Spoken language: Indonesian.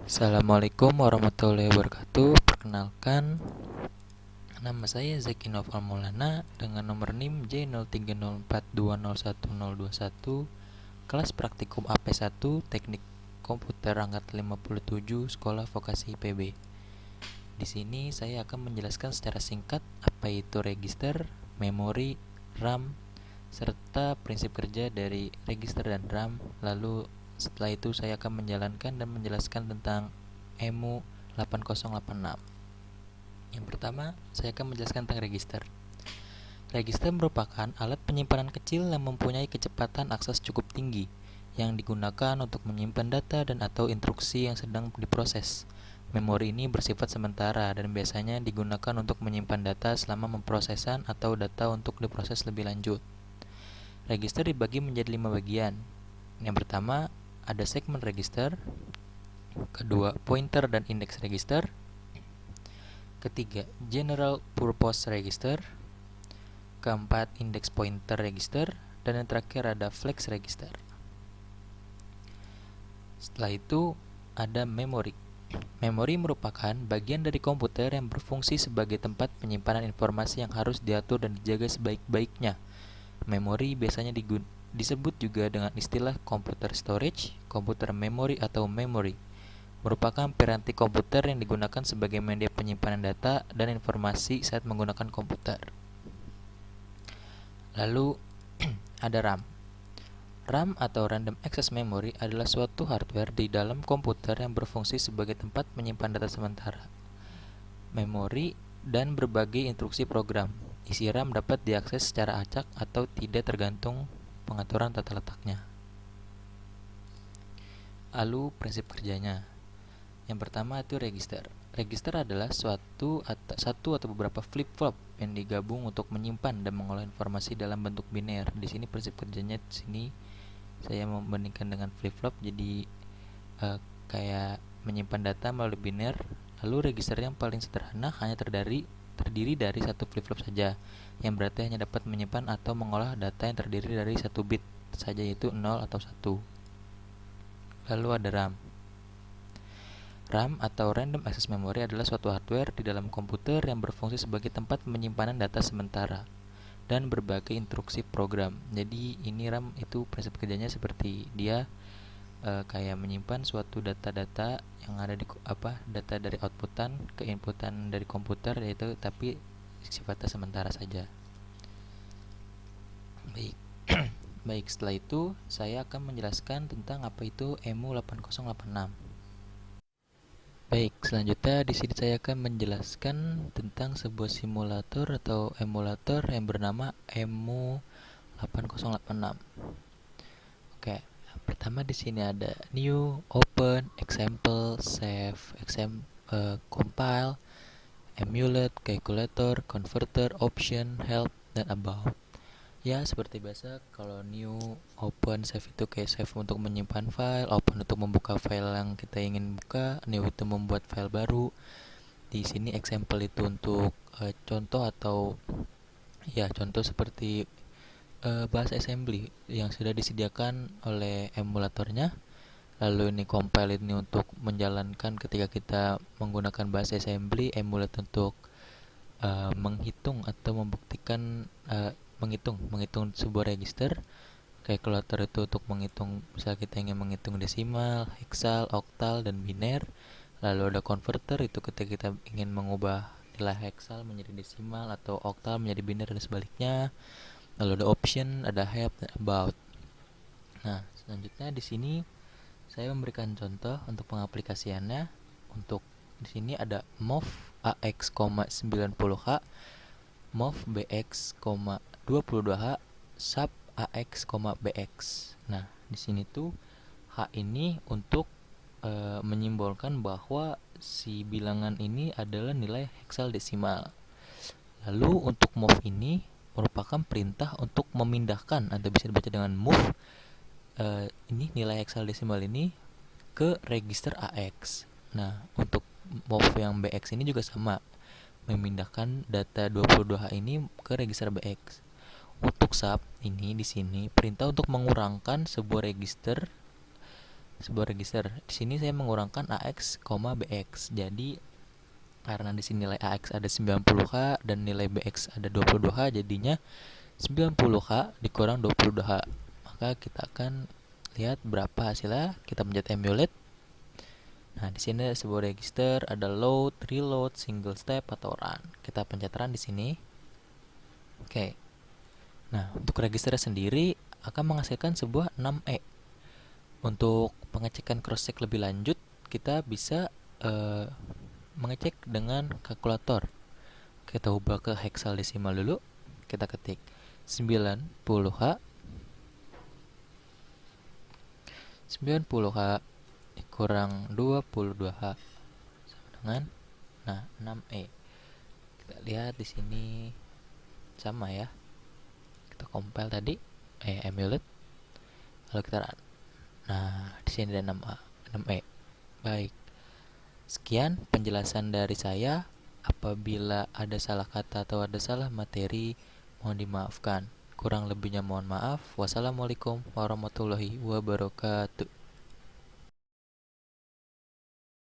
Assalamualaikum warahmatullahi wabarakatuh. Perkenalkan, nama saya Zaki Noval Maulana dengan nomor NIM J0304201021, kelas praktikum AP1 Teknik Komputer angkatan 57, Sekolah Vokasi IPB. Di sini saya akan menjelaskan secara singkat apa itu register, memori, RAM, serta prinsip kerja dari register dan RAM. Lalu setelah itu saya akan menjalankan dan menjelaskan tentang EMU 8086. Yang pertama, saya akan menjelaskan tentang register. Register merupakan alat penyimpanan kecil yang mempunyai kecepatan akses cukup tinggi yang digunakan untuk menyimpan data dan atau instruksi yang sedang diproses. Memori ini bersifat sementara dan biasanya digunakan untuk menyimpan data selama pemrosesan atau data untuk diproses lebih lanjut. Register dibagi menjadi 5 bagian. Yang pertama, ada segmen register. Kedua, pointer dan index register. Ketiga, general purpose register. Keempat, index pointer register. Dan yang terakhir ada flex register. Setelah itu ada memori. Memori merupakan bagian dari komputer yang berfungsi sebagai tempat penyimpanan informasi yang harus diatur dan dijaga sebaik-baiknya. Memori biasanya disebut juga dengan istilah computer storage, komputer memory atau memory. Merupakan piranti komputer yang digunakan sebagai media penyimpanan data dan informasi saat menggunakan komputer. Lalu ada RAM. RAM atau Random Access Memory adalah suatu hardware di dalam komputer yang berfungsi sebagai tempat menyimpan data sementara, memori, dan berbagai instruksi program. Isi RAM dapat diakses secara acak atau tidak tergantung pengaturan tata letaknya. Lalu prinsip kerjanya. Yang pertama itu register. Register adalah satu atau beberapa flip-flop yang digabung untuk menyimpan dan mengolah informasi dalam bentuk biner. Di sini prinsip kerjanya di sini saya membandingkan dengan flip-flop, jadi kayak menyimpan data melalui biner. Lalu register yang paling sederhana hanya terdiri dari satu flip-flop saja, yang berarti hanya dapat menyimpan atau mengolah data yang terdiri dari satu bit saja, yaitu 0 atau 1. Lalu ada RAM. RAM atau Random Access Memory adalah suatu hardware di dalam komputer yang berfungsi sebagai tempat penyimpanan data sementara dan berbagai instruksi program. Jadi ini RAM itu prinsip kerjanya seperti dia kayak menyimpan suatu data-data yang ada di data dari outputan ke inputan dari komputer, yaitu tapi sifatnya sementara saja. Baik. Baik, setelah itu saya akan menjelaskan tentang apa itu EMU 8086. Baik, selanjutnya di sini saya akan menjelaskan tentang sebuah simulator atau emulator yang bernama EMU 8086. Oke. Pertama di sini ada new, open, example, save, compile, emulate, calculator, converter, option, help, dan about. Ya, seperti biasa, kalau new, open, save itu kayak save untuk menyimpan file, open untuk membuka file yang kita ingin buka, new itu membuat file baru. Di sini example itu untuk contoh atau ya contoh seperti bahasa assembly yang sudah disediakan oleh emulatornya. Lalu ini compile ini untuk menjalankan ketika kita menggunakan bahasa assembly, emulate untuk menghitung atau membuktikan menghitung sebuah register. Calculator itu untuk menghitung, misalnya kita ingin menghitung desimal, heksal, oktal, dan biner. Lalu ada converter itu ketika kita ingin mengubah nilai heksal menjadi desimal atau oktal menjadi biner dan sebaliknya. Lalu ada option, ada help, dan about. Nah, selanjutnya di sini saya memberikan contoh untuk pengaplikasiannya. Untuk di sini ada mov AX, 90H, mov BX, 22H, sub AX, BX. Nah, di sini tuh H ini untuk menyimbolkan bahwa si bilangan ini adalah nilai heksadesimal. Lalu untuk mov ini merupakan perintah untuk memindahkan atau bisa dibaca dengan move ini nilai heksadesimal ini ke register AX. Nah, untuk move yang BX ini juga sama, memindahkan data 22H ini ke register BX. Untuk sub ini di sini perintah untuk mengurangkan sebuah register sebuah register. Di sini saya mengurangkan AX, BX. Jadi karena di sini nilai AX ada 90H dan nilai BX ada 22H, jadinya 90H dikurang 22H. Maka kita akan lihat berapa hasilnya. Kita pencet emulate. Nah, di sini ada sebuah register, ada load, reload, single step atau run. Kita pencet run di sini. Oke. Nah, untuk register sendiri akan menghasilkan sebuah 6E. Untuk pengecekan cross check lebih lanjut, kita bisa mengecek dengan kalkulator. Kita ubah ke hexadesimal dulu. Kita ketik 90H 90H dikurang 22H sama dengan 6E. Kita lihat di sini sama ya. Kita compile tadi, emulate. Lalu kita run. Nah, di sini ada 6E. Baik. Sekian penjelasan dari saya. Apabila ada salah kata atau ada salah materi, mohon dimaafkan. Kurang lebihnya mohon maaf. Wassalamualaikum warahmatullahi wabarakatuh.